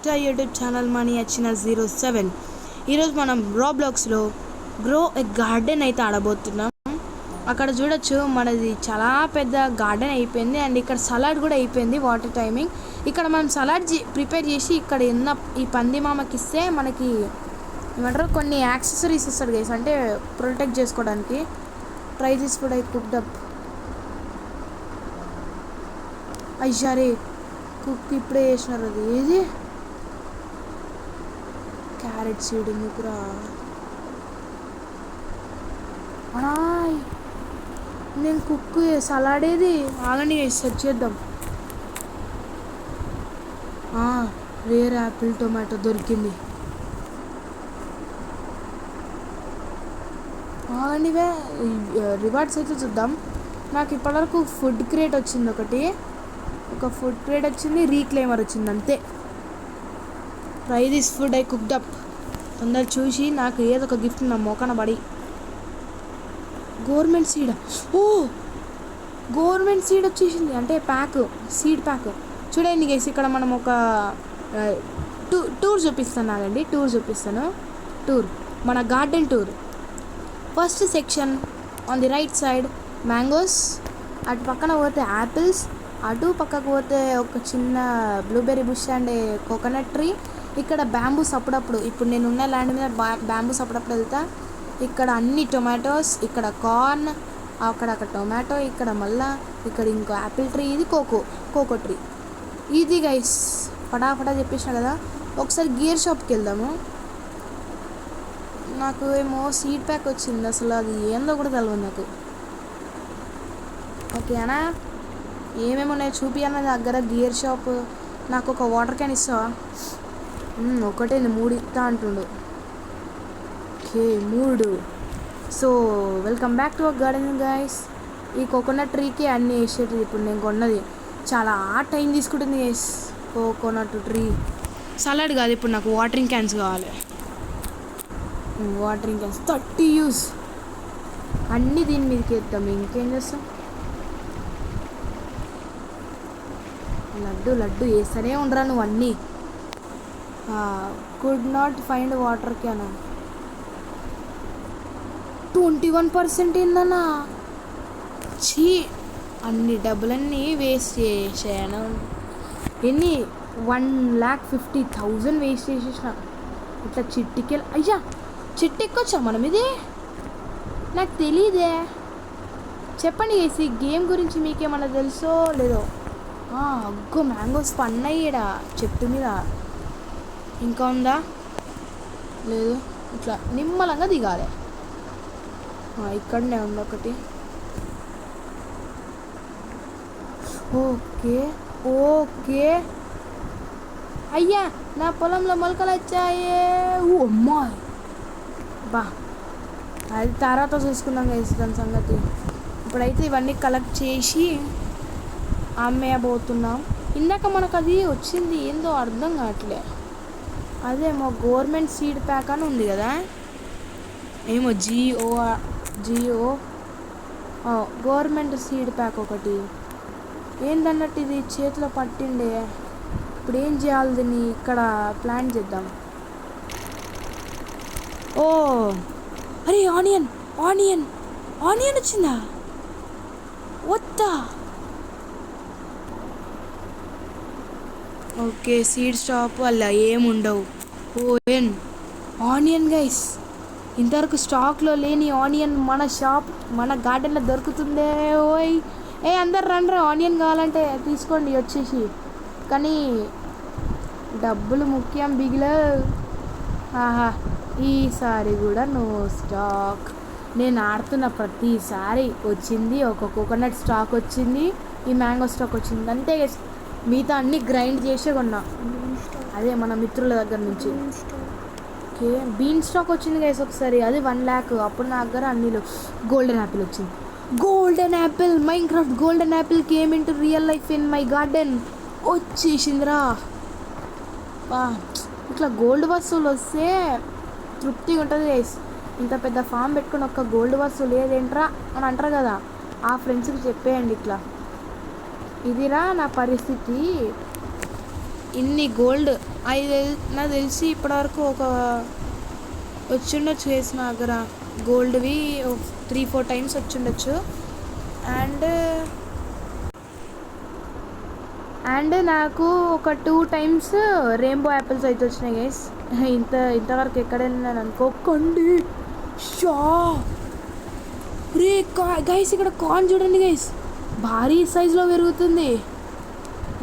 To YouTube channel money వచ్చిన 07. ఈరోజు మనం రోబ్లాక్స్లో గ్రో ఎ గార్డెన్ అయితే ఆడబోతున్నాం. అక్కడ చూడొచ్చు మనది చాలా పెద్ద గార్డెన్ అయిపోయింది అండ్ ఇక్కడ సలాడ్ కూడా అయిపోయింది. వాటర్ టైమింగ్ ఇక్కడ మనం సలాడ్ ప్రిపేర్ చేసి ఇక్కడ ఈ పంది మామకి ఇస్తే మనకి ఏమంటారు కొన్ని యాక్సెసరీస్ ఇస్తాడు గైస్, అంటే ప్రొటెక్ట్ చేసుకోవడానికి. Try this food I cooked up. అయ్యారే కుక్ ఇప్పుడే చేసినారు. అది ఏది క్యారెట్ సీడ్ ఎందుకురా అనాయ్, నేను కుక్ సలాడ్ ఏది ఆగండి సెర్చ్ చేద్దాం. రేర్ యాపిల్ టొమాటో దొరికింది. ఆగండి రివార్డ్స్ అయితే చూద్దాం. నాకు ఇప్పటివరకు ఫుడ్ క్రేట్ వచ్చింది, ఒక ఫుడ్ క్రేట్ వచ్చింది, రీక్లైమర్ వచ్చింది అంతే. Try this food I cooked up. తొందర చూసి నాకు ఏదో ఒక గిఫ్ట్ నా మోకాన పడి. గవర్నమెంట్ సీడ్, గవర్నమెంట్ సీడ్ వచ్చేసింది, అంటే సీడ్ ప్యాక్. చూడండి గైస్, ఇక్కడ మనం ఒక టూర్ చూపిస్తాను. ఆగండి టూర్ చూపిస్తాను. మన garden tour. First section on the right side mangoes, అటు పక్కన పోతే యాపిల్స్, అటు పక్కకు పోతే ఒక చిన్న blueberry bush and coconut tree. ఇక్కడ బ్యాంబూస్ అప్పుడప్పుడు, ఇప్పుడు నేను ఉన్న ల్యాండ్ మీద బ్యాంబూస్ అప్పుడప్పుడు వెళ్తా. ఇక్కడ అన్ని టొమాటోస్, ఇక్కడ కార్న్, అక్కడ టొమాటో, ఇక్కడ మళ్ళా ఇక్కడ ఇంకో యాపిల్ ట్రీ, ఇది కోకో ట్రీ. ఇది గైస్ ఫటాఫటా చెప్పేసిన కదా. ఒకసారి గేర్ షాప్కి వెళ్దాము. నాకు ఏమో సీడ్ ప్యాక్ వచ్చింది, అసలు అది ఏందో కూడా తెలియదు నాకు. ఓకేనా, ఏమేమి ఉన్నాయో చూపి అన్న దగ్గర గేర్ షాప్. నాకు ఒక వాటర్ క్యాన్ ఇస్తావా? ఒకటే 3 ఇస్తా అంటుండు. Okay 3. So welcome back to our garden guys. ఈ కోకోనట్ ట్రీకి అన్నీ వేసేటిది ఇప్పుడు నేను కొన్నది. చాలా టైం తీసుకుంటుంది గైస్ కోకోనట్ ట్రీ. సలాడ్ కాదు, ఇప్పుడు నాకు వాటరింగ్ క్యాన్స్ కావాలి. Watering cans 30 use. అన్నీ దీని మీదకి వేద్దాం, ఇంకేం చేస్తాం. లడ్డు వేస్తూనే ఉండరా నువ్వు అన్నీ. Could not find water can. 21% ఏందన్నా. చీ, అన్ని డబ్బులన్నీ వేస్ట్ చేసాను. ఎన్ని 1,50,000 వేస్ట్ చేసేసిన ఇట్లా చిట్టికెళ్ళి. అయ్యా చిట్టెక్కొచ్చా మనం? ఇది నాకు తెలీదే. చెప్పండి ఈ గేమ్ గురించి మీకేమన్నా తెలుసో లేదో. అగ్గో మ్యాంగోస్ పన్నయ్యడా చెట్టు మీద. ఇంకా ఉందా? లేదు, ఇట్లా నిమ్మలంగా దిగాలి. ఇక్కడనే ఉంది ఒకటి. ఓకే అయ్యా నా పొలంలో మొలకలు వచ్చాయే. అమ్మాయి బా, అది తర్వాత చూసుకుందాం దాని సంగతి. ఇప్పుడైతే ఇవన్నీ కలెక్ట్ చేసి అమ్మేయబోతున్నాం. ఇందాక మనకు అది వచ్చింది, ఏందో అర్థం కావట్లే. అదేమో గవర్నమెంట్ సీడ్ ప్యాక్ అని ఉంది కదా, ఏమో జిఓ గవర్నమెంట్ సీడ్ ప్యాక్ ఒకటి. ఏందన్నట్టు ఇది చేతిలో పట్టిండే. ఇప్పుడు ఏం చేయాలి దీన్ని? ఇక్కడ ప్లాన్ చేద్దాం. అరే ఆనియన్ వచ్చిందా? వద్దా? ఓకే సీడ్ స్టాప్ అలా ఏముండవు. ఆనియన్ గైస్, ఇంతవరకు స్టాక్లో లేని ఆనియన్ మన గార్డెన్లో దొరుకుతుందే. అందరు రండి, ఆనియన్ కావాలంటే తీసుకోండి వచ్చేసి. కానీ డబ్బులు ముఖ్యం బిగిలో. ఈసారి కూడా నో స్టాక్. నేను ఆడుతున్న ప్రతిసారి వచ్చింది ఒక కోకోనట్ స్టాక్ వచ్చింది, ఈ మ్యాంగో స్టాక్ వచ్చింది అంతే. మిగతా అన్నీ గ్రైండ్ చేసే కొన్నా, అదే మన మిత్రుల దగ్గర నుంచి. ఓకే బీన్ స్టాక్ వచ్చింది గైస్ ఒకసారి, అది 1 lakh. అప్పుడు నా దగ్గర అన్నీ గోల్డెన్ యాపిల్ వచ్చింది. Minecraft golden apple came into real life in my garden. వచ్చేసిందిరా. ఇట్లా గోల్డ్ వస్తువులు వస్తే తృప్తిగా ఉంటుంది గైస్. ఇంత పెద్ద ఫామ్ పెట్టుకుని ఒక్క గోల్డ్ వస్తువు లేదేంట్రా అని అంటారు కదా, ఆ ఫ్రెండ్స్కి చెప్పేయండి ఇట్లా. ఇదిరా నా పరిస్థితి. ఇన్ని గోల్డ్ అది నాకు తెలిసి ఇప్పటివరకు ఒక వచ్చిండొచ్చు వేసిన దగ్గర గోల్డ్వి 3-4 టైమ్స్ వచ్చిండొచ్చు. అండ్ నాకు ఒక 2 టైమ్స్ రెయిన్బో యాపిల్స్ అయితే వచ్చినాయి గైస్. ఇంతవరకు ఎక్కడైనా అనుకోకండి. షా రే గైస్, ఇక్కడ కార్న్ చూడండి గైస్, భారీ సైజులో పెరుగుతుంది.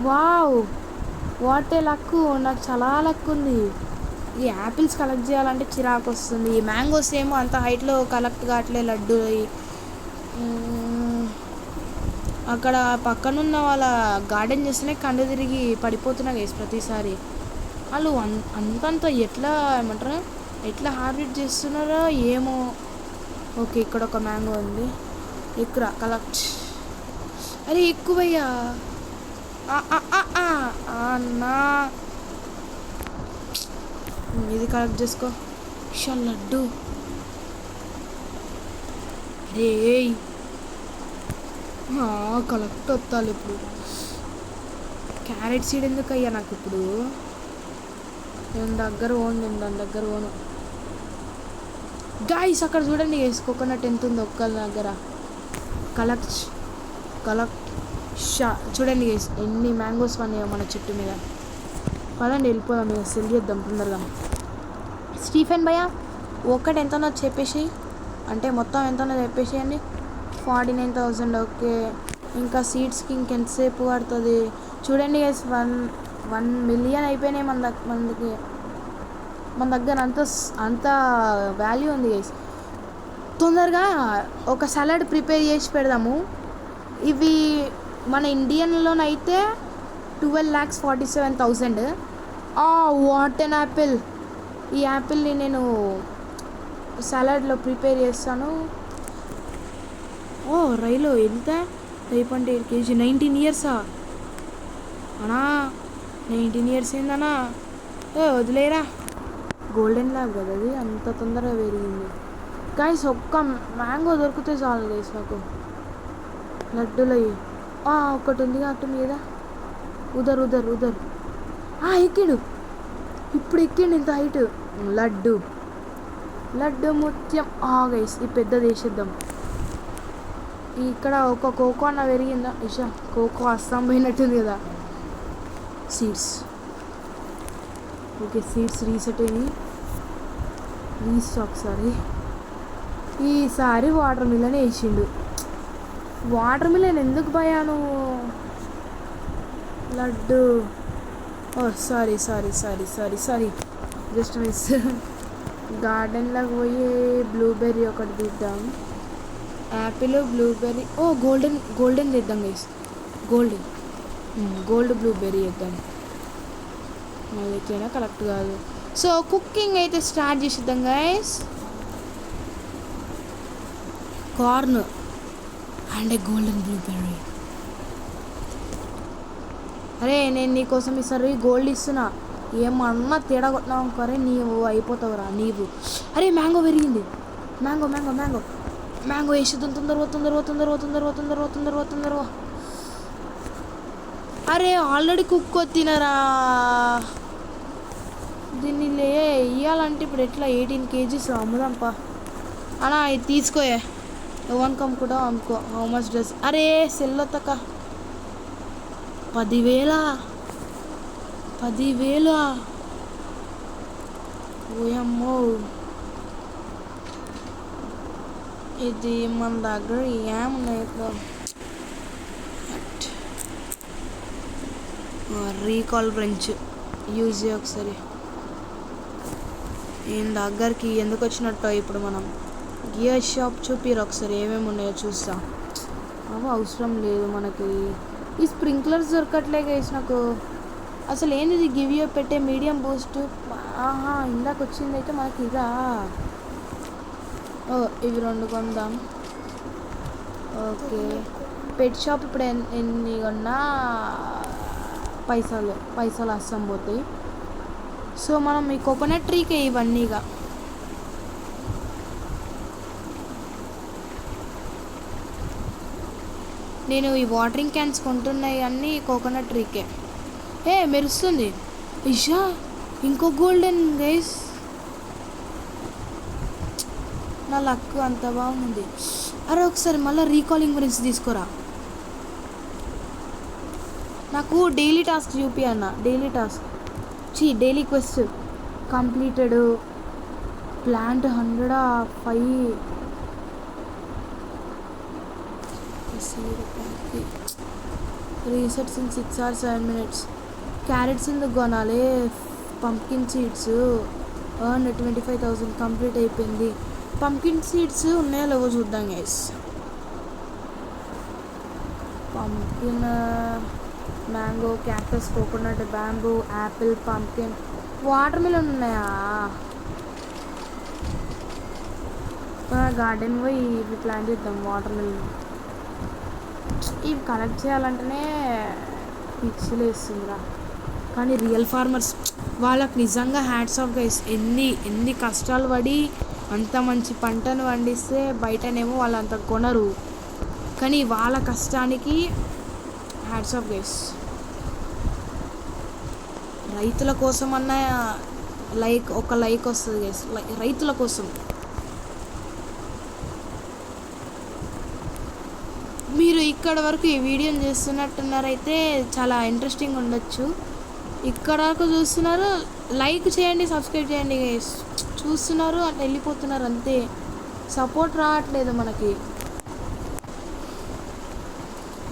వావ్, వాట్ ఏ లక్, నాకు చాలా లక్ ఉంది. ఈ యాపిల్స్ కలెక్ట్ చేయాలంటే చిరాకు వస్తుంది. ఈ మ్యాంగోస్ ఏమో అంత హైట్లో కలెక్ట్ కావట్లే, లడ్డు. అక్కడ పక్కనున్న వాళ్ళ గార్డెన్ చేస్తేనే కండు తిరిగి పడిపోతున్నా గైస్ ప్రతిసారి. వాళ్ళు అంతంత ఏమంటారు, ఎట్లా హార్వెస్ట్ చేస్తున్నారో ఏమో. ఓకే, ఇక్కడ ఒక మ్యాంగో ఉంది, ఎక్కువ కలెక్ట్. అరే ఎక్కువయ్యా అన్నా, ఇది కలెక్ట్ చేసుకో. లడ్డు రే కలెక్ట్ వస్తాలి ఇప్పుడు. క్యారెట్ సీడ్ ఎందుకు అయ్యా నాకు ఇప్పుడు? నేను దాని దగ్గర ఓను గాయస్. అక్కడ చూడండి గైస్, కోకోనట్ ఎంత ఉందో ఒక్క దగ్గర. కలెక్ట్ చూడండి గైస్, ఎన్ని మ్యాంగోస్ ఉన్నాయో మన చెట్టు మీద. పదండి వెళ్ళిపోదాం, ఇక సెల్ చేద్దాం తొందరగా. స్టీఫెన్ భయ్యా, ఒక్కటి ఎంతనో చెప్పేసి, అంటే మొత్తం ఎంతనో చెప్పేసేయండి. 49,000. ఓకే, ఇంకా సీడ్స్కి ఇంకెంతసేపు పడుతుంది చూడండి గైస్. 1 మిలియన్ అయిపోయినాయి మన దగ్గర. అంత వాల్యూ ఉంది గైస్. తొందరగా ఒక సలాడ్ ప్రిపేర్ చేసి పెడదాము. ఇవి మన ఇండియన్లోనైతే 12,47,000. What an apple. ఈ యాపిల్ని నేను సలాడ్లో ప్రిపేర్ చేస్తాను. రైలు ఎంత? 5.8 kg. 19 ఇయర్సా అన్నా? 19 ఇయర్స్ ఏందన్నా? వదిలేరా, గోల్డెన్ ల్యాబ్ కదా అది, అంత తొందరగా పెరిగింది. గైస్, ఒక్క మ్యాంగో దొరికితే చాలు గైస్ నాకు. లడ్డులయ్యి ఒకటి ఉంది అటు మీద. ఉదర్ ఎక్కిడు, ఇప్పుడు ఎక్కిండు ఇంత హైట్. లడ్డు ముత్యం. గైస్, ఈ పెద్దది వేసేద్దాం. ఇక్కడ ఒక కోకో అన్న పెరిగిందా? కోకో అస్సాం పోయినట్టుంది కదా. సీడ్స్. ఓకే, సీడ్స్ రీసెట్ అయ్యి ఒకసారి. ఈసారి వాటర్ మిలన్ వేసిండు. వాటర్ మిలన్ ఎందుకు పోయాను? లడ్డు. Sorry just miss. గార్డెన్లోకి పోయి బ్లూబెర్రీ ఒకటి తీద్దాం. Apple, blueberry. గోల్డెన్ తెద్దాం గైస్. గోల్డ్ బ్లూబెర్రీ వేద్దాం. ఎట్లయినా కరెక్ట్ కాదు. సో కుకింగ్ అయితే స్టార్ట్ చేసేద్దాం guys. Corn and golden blueberry. అరే, నేను నీకోసం ఈసారి గోల్డ్ ఇస్తున్నా. ఏమన్నా తేడా కొట్టినావు అనుకోరే, నీవు అయిపోతావురా నీవు. అరే, మ్యాంగో పెరిగింది. మ్యాంగో వేసేద్దాం. తొందరగా. అరే, ఆల్రెడీ కుక్ తినరా దీన్ని. ఇవ్వాలంటే ఇప్పుడు ఎట్లా? 18 kgs అమ్ముదాంపా అన్నా. ఇది తీసుకోయే, ఎవరికి అమ్ముకుంటా అమ్ముకో. How much dress? అరే సెల్లొత్తక 10,000. ఓయమ్మో, ఇది మన దగ్గర ఏమున్నాయి ఇప్పుడు? రీకాల్ బ్రెంచ్ యూజ్ చేయ ఒకసారి. నేను దగ్గరికి ఎందుకు వచ్చినట్టు ఇప్పుడు మనం గియర్ షాప్ చూపిరు ఒకసారి, ఏమేమి ఉన్నాయో చూస్తా. అవి అవసరం లేదు మనకి. ఈ స్ప్రింక్లర్స్ దొరకట్లే గైస్ నాకు. అసలు ఏంది ఇది? గివ్ యూ పెట్టే మీడియం బూస్ట్. ఇందాక వచ్చింది అయితే మనకి ఇదా. ఇవి 2 కొందాం. ఓకే, పెట్ షాప్ ఇప్పుడు ఎన్ని కొన్నా పైసలు అస్సం పోతాయి. సో మనం ఈ కోకోనట్ ట్రీకే ఇవన్నీగా. నేను ఈ వాటరింగ్ క్యాన్స్ కొంటున్నాయి అన్నీ కోకోనట్ ట్రీకే. ఏ మెరుస్తుంది ఇషా, ఇంకో గోల్డెన్ గైస్. నా లక్ అంత బాగుంది. అరే ఒకసారి మళ్ళీ రీకాలింగ్ గురించి తీసుకోరా. నాకు డైలీ టాస్క్ చూపి అన్న. Daily task daily quest completed. Plant 105. Resets in 6 or 7 minutes. Carrots ఎందుకు కొనాలి? పంప్కిన్ సీడ్స్ ఎర్న్ 25,000 కంప్లీట్ అయిపోయింది. పంప్కిన్ సీడ్స్ ఉన్నాయో లేవో చూద్దాం guys. Pumpkin, mango, cactus, coconut, bamboo, apple, pumpkin, watermelon ఉన్నాయా? గార్డెన్ పోయి ఇవి ప్లాంట్ చేద్దాం. వాటర్ మిలన్ ఇవి కలెక్ట్ చేయాలంటేనే పిచ్చిలు వేస్తుందిరా. కానీ రియల్ ఫార్మర్స్ వాళ్ళకి నిజంగా హ్యాట్స్ ఆఫ్ గైస్. ఎన్ని కష్టాలు పడి అంత మంచి పంటను పండిస్తే బయటనేమో వాళ్ళు అంత కొనరు. కానీ వాళ్ళ కష్టానికి హ్యాట్స్ ఆఫ్ గైస్. రైతుల కోసం అన్న ఒక లైక్ వస్తుంది గైస్. రైతుల కోసం. మీరు ఇక్కడ వరకు ఈ వీడియోని చూస్తున్నట్టున్నారైతే చాలా ఇంట్రెస్టింగ్ ఉండొచ్చు. ఇక్కడ వరకు చూస్తున్నారు, లైక్ చేయండి, సబ్స్క్రైబ్ చేయండి గైస్. చూస్తున్నారు అంటే వెళ్ళిపోతున్నారు అంతే. సపోర్ట్ రావట్లేదు మనకి.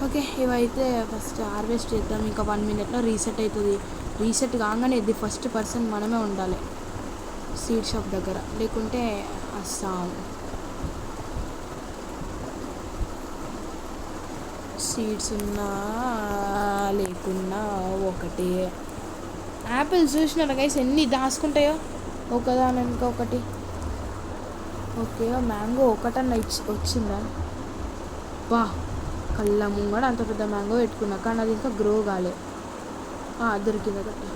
ఓకే, ఇవైతే ఫస్ట్ హార్వెస్ట్ చేద్దాం. ఇంకా 1 minute రీసెట్ అవుతుంది. రీసెట్ కాగానే ది ఫస్ట్ పర్సన్ మనమే ఉండాలి సీడ్ షాప్ దగ్గర, లేకుంటే అస్సాం. సీడ్స్ ఉన్నా లేకున్నా ఒకటి. యాపిల్స్ చూసినారా గైస్ ఎన్ని దాచుకుంటాయో ఒకదాని వెనుక ఒకటి. ఓకే, మ్యాంగో ఒకటన్నా వచ్చిందా? బా, కళ్ళ ముంగడ అంత పెద్ద మ్యాంగో పెట్టుకున్నా, కానీ అది ఇంకా గ్రో కాలే. దొరికింది ఒకటి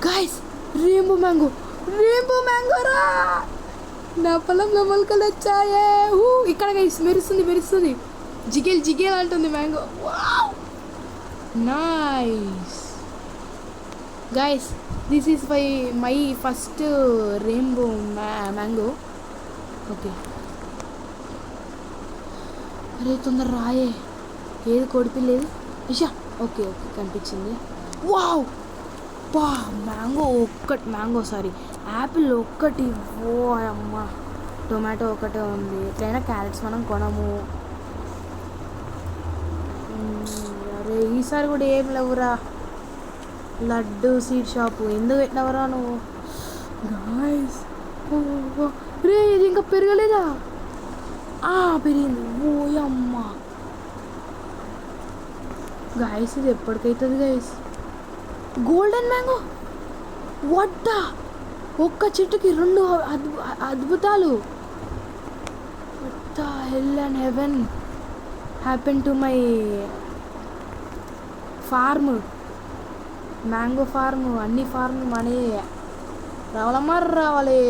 గైస్. రెయిన్బో మ్యాంగో రా! నా పొలంలో మొలకలు వచ్చాయే. ఇక్కడ గైస్ మెరుస్తుంది. జిగేల్ అంటుంది mango. Nice guys, this is my first rainbow mango. Okay, అరే తొందర రాయే. ఏది కొడిపిలేదు ఇషా. ఓకే కనిపించింది. వావ్, బా, యాపిల్ ఒక్కటి. ఓ అమ్మ, టొమాటో ఒకటే ఉంది. ఎట్లయినా క్యారెట్స్ మనం కొనము. అరే ఈసారి కూడా ఏం లేవురా. లడ్డు సీడ్ షాపు ఎందుకు పెట్టినవరా నువ్వు గాయస్? రే ఇది ఇంకా పెరగలేదా? పెరిగింది. ఓయమ్మ గాయస్, ఇది ఎప్పటికైతుంది గాయస్? గోల్డెన్ మ్యాంగో వడ్డ, ఒక్క చెట్టుకి 2 అద్భుతాలు. What the hell and heaven happen to my farm. Mango farm, అన్ని ఫార్మ్ మనీ రావాలి.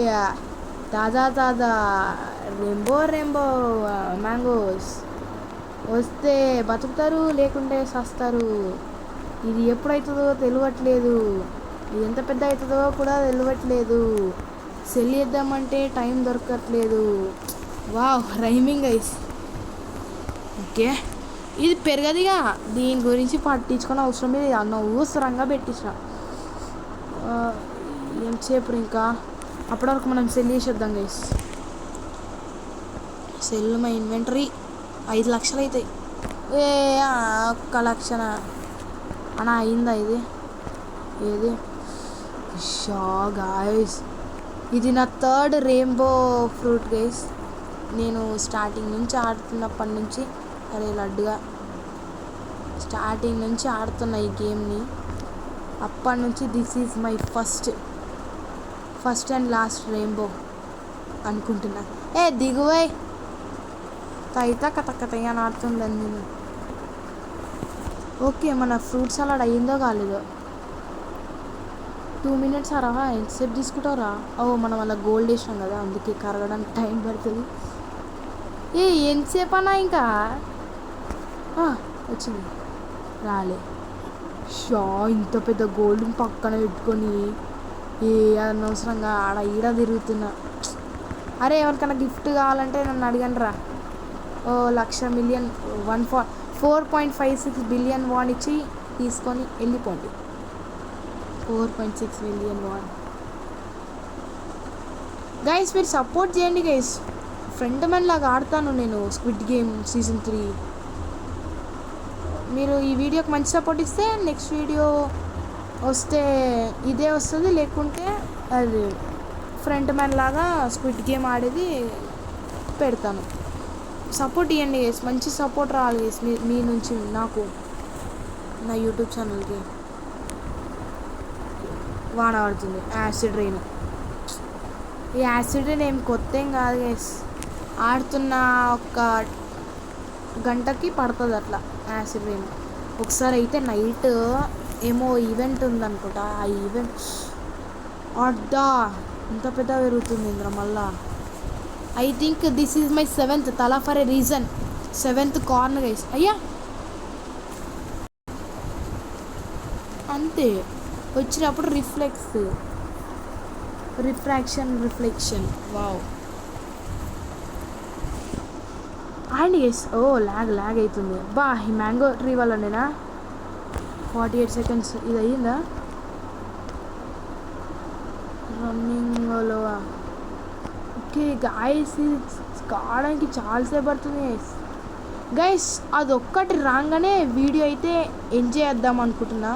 తాజా రెయిన్బో మ్యాంగోస్ వస్తే బతుకుతారు, లేకుంటే సస్తారు. ఇది ఎప్పుడవుతుందో తెలియట్లేదు. ఇది ఎంత పెద్ద అవుతుందో కూడా తెలియట్లేదు. సెల్ చేద్దామంటే టైం దొరకట్లేదు. Wow, rhyming guys. ఓకే, ఇది పెరగదిగా, దీని గురించి పట్టించుకొని అవసరం లేదు. అనవసరంగా పెట్టించిన. ఎంతసేపు ఇంకా అప్పటి వరకు మనం సెల్ చేసేద్దాం గైస్. సెల్ మై ఇన్వెంటరీ 5 లక్షలు అవుతాయి. 1 లక్షన అన్నా అయిందా? ఇది ఏది గాయస్, ఇది నా 3rd రెయిన్బో ఫ్రూట్ గైస్. నేను స్టార్టింగ్ నుంచి ఆడుతున్నప్పటి నుంచి, అరే లడ్డుగా, స్టార్టింగ్ నుంచి ఆడుతున్న ఈ గేమ్ని. అప్పటి నుంచి this is my first and last rainbow అనుకుంటున్నా. దిగువై కథ అని ఆడుతుందని నేను. ఓకే, మన ఫ్రూట్ సలాడ్ అయ్యిందో కాలేదో. 2 minutes రా. ఎంతసేపు తీసుకుంటావురా? మనం అలా గోల్డ్ వేసినాం కదా, అందుకే కరగడానికి టైం పడుతుంది. ఎంతసేపు అన్నా ఇంకా వచ్చింది రాలే. షా ఇంత పెద్ద గోల్డ్ పక్కన పెట్టుకొని ఏ అనవసరంగా ఆడ ఈడ తిరుగుతున్నా. అరే ఎవరికైనా గిఫ్ట్ కావాలంటే నన్ను అడగండి రా. ఓ 1,00,000,000 4.56 బిలియన్ వాన్ ఇచ్చి తీసుకొని వెళ్ళిపోండి. 4.6 బిలియన్ వాన్. గైస్ మీరు సపోర్ట్ చేయండి గైస్. ఫ్రెండ్ మ్యాన్ లాగా ఆడతాను నేను స్క్విడ్ గేమ్ సీజన్ 3. మీరు ఈ వీడియోకి మంచి సపోర్ట్ ఇస్తే నెక్స్ట్ వీడియో వస్తే ఇదే వస్తుంది, లేకుంటే అది ఫ్రంట్ మ్యాన్ లాగా స్క్విడ్ గేమ్ ఆడేది పెడతాను. సపోర్ట్ ఇవ్వండి గైస్, మంచి సపోర్ట్ రావాలి గైస్ మీ నుంచి నాకు నా యూట్యూబ్ ఛానల్కి. వాన పడుతుంది, యాసిడ్ రెయిన్. ఈ యాసిడ్ రెయిన్ ఏం కొత్త ఏం కాదు గైస్, ఆడుతున్న ఒక గంటకి పడుతుంది అట్లా యాసిడ్ రెయిన్. ఒకసారి అయితే నైట్ ఏమో ఈవెంట్ ఉందనుకుంటా, ఆ ఈవెంట్ అడ్డా ఇంత పెద్ద పెరుగుతుంది ఇంద్ర మళ్ళా. I think this is my 7th తలా for a reason. 7th corn guys. అయ్యా అంతే వచ్చినప్పుడు రిఫ్లెక్షన్ వావ్. అండ్ గైస్ ఓ లాగ్ అవుతుంది బా. ఈ మ్యాంగో ట్రీ వల్లనేనా 48 seconds ఇది అయ్యిందా రన్నింగ్లో. ఓకే గైస్ ఇది కావడానికి చాలాసేపు పడుతుంది గైస్. అదొక్కటి రాగానే వీడియో అయితే ఎంజాయ్ చేద్దాం అనుకుంటున్నా.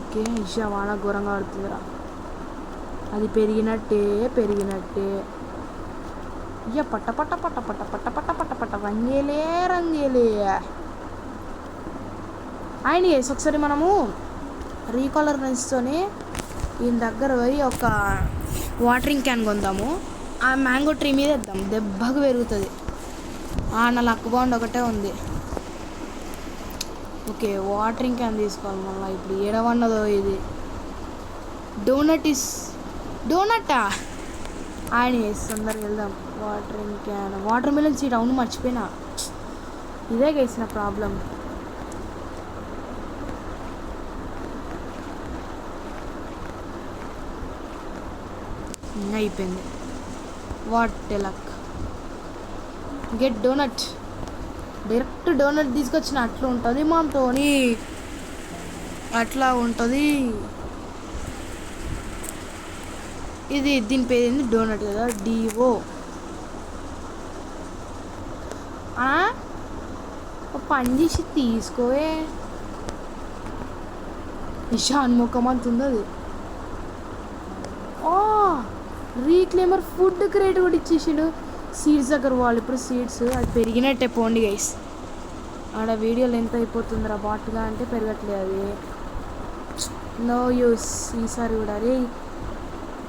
ఓకే ఇషా వాన ఘోరంగా పడుతుందిరా, అది పెరిగినట్టే. ఇక పట్ట రంగేలే. అండ్ గైస్ ఒకసారి మనము రీకాలర్ లెన్స్తోనే ఈయన దగ్గర పోయి ఒక వాటరింగ్ క్యాన్ కొందాము, ఆ మ్యాంగో ట్రీ మీద వేద్దాం, దెబ్బకు పెరుగుతుంది. నా లక్ బాండ్ ఒకటే ఉంది. ఓకే వాటరింగ్ క్యాన్ తీసుకోవాలి మళ్ళీ. ఇప్పుడు ఏడవన్నదో ఇది డోనట్టా. ఆయన తొందరగా వెళ్దాం. Watering can, watermelon seed, అవును మర్చిపోయినా. ఇదే గేసిన ప్రాబ్లం. అయిపోయింది. What luck. Get donut. Direct donut తీసుకొచ్చిన అట్లా ఉంటుంది మాతోని, అట్లా ఉంటుంది. ఇది దీని పేరు ఏంది, డోనట్ కదా, డిఓ. పని చేసి తీసుకోవే. ఇషాన్ ముఖం అంత ఉంది అది. రీక్లెయిమర్ ఫుడ్ క్రేట్ కూడా ఇచ్చేసాడు. సీడ్స్ దగ్గర వాళ్ళు ఇప్పుడు సీడ్స్ అది పెరిగినట్టే పోండి గైస్. ఆడ వీడియోలు ఎంత అయిపోతుందిరా బాట్గా అంటే పెరగట్లేదు అది. నో యూస్ ఈసారి కూడా. అరే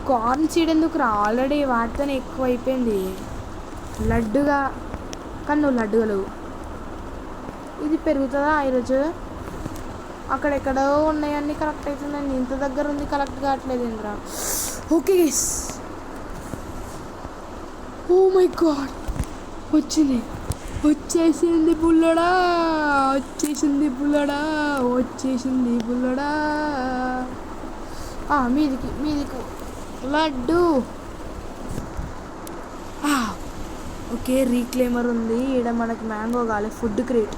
కార్న్ సీడ్ ఎందుకు రా, ఆల్రెడీ వాటితోనే ఎక్కువ అయిపోయింది లడ్డుగా. కానీ నువ్వు లడ్డుగా లేవు. ఇది పెరుగుతుందా ఈరోజు? అక్కడెక్కడో ఉన్నాయన్నీ కలెక్ట్ అవుతుందండి, ఇంత దగ్గర ఉంది కలెక్ట్ కావట్లేదు Indra. Okay guys, oh my god వచ్చేసింది బుల్లడా. మీదికి లడ్డు. ఓకే రీక్లెయిమర్ ఉంది ఈడ. మనకి మ్యాంగో కావాలి. Food crate.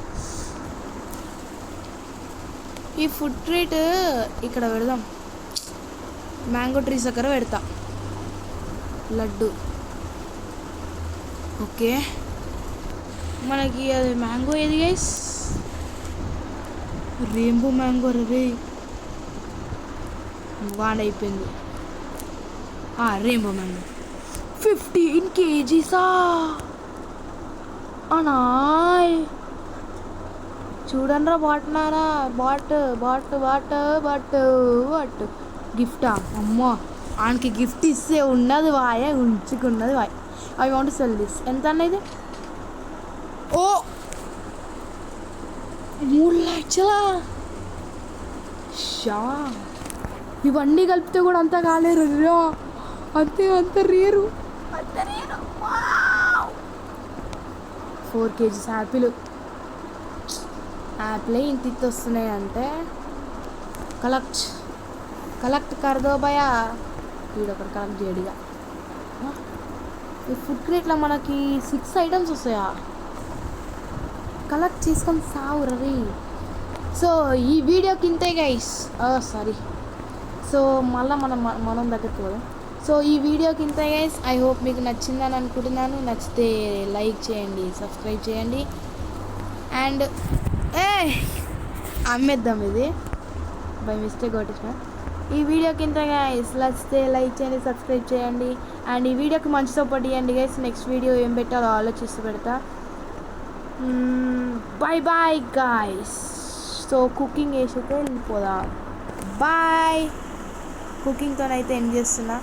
ఈ ఫుడ్ క్రేట్ ఇక్కడ పెడదాం, మ్యాంగో ట్రీస్ దగ్గర పెడతా. లడ్డు. ఓకే మనకి అది మ్యాంగో ఏది గైస్? Rainbow mango. రే వాడైపోయింది. Rainbow mango 15 kgs. అనాయ్ చూడండి రా బాట్నారా. బాట్ గిఫ్టా? అమ్మో ఆయనకి గిఫ్ట్ ఇస్తే ఉన్నది వాయే, ఉంచుకున్నది వాయ్. I want cell this. ఎంత అన్నది? ఓ 3 లక్షలా. షా ఇవన్నీ కలిపితే కూడా అంత కాలేరు. అంత రేరు. 4 kgs యాపిల్. యాప్లే ఇంత వస్తున్నాయి అంటే కలెక్ట్ కలెక్ట్ కర్దో భయా వీడొకటి కలెక్ట్ చేయడిగా. ఈ ఫుడ్ క్రేట్లో మనకి 6 ఐటమ్స్ వస్తాయా? కలెక్ట్ చేసుకొని సావు రవి. సో ఈ వీడియోకి ఇంతే గైస్. సారీ. సో మళ్ళీ మనం దగ్గరికి పోదాం. సో ఈ వీడియోకి ఇంతే గైస్. ఐ హోప్ మీకు నచ్చిందని అనుకుంటున్నాను. నచ్చితే లైక్ చేయండి, సబ్స్క్రైబ్ చేయండి. అండ్ అమ్మేద్దాం ఇది బై మిస్టేక్ కొట్టేసిన. ఈ వీడియోకి ఇంత గైస్. నచ్చితే లైక్ చేయండి, సబ్స్క్రైబ్ చేయండి. అండ్ ఈ వీడియోకి మంచి సపోర్ట్ ఇవ్వండి గైస్. నెక్స్ట్ వీడియో ఏం పెట్టాలో ఆలోచిస్తూ పెడతా. Bye bye guys. So cooking వేసితే వెళ్ళిపోదాం. బాయ్. కుకింగ్తో అయితే ఎండ్ చేస్తున్నా.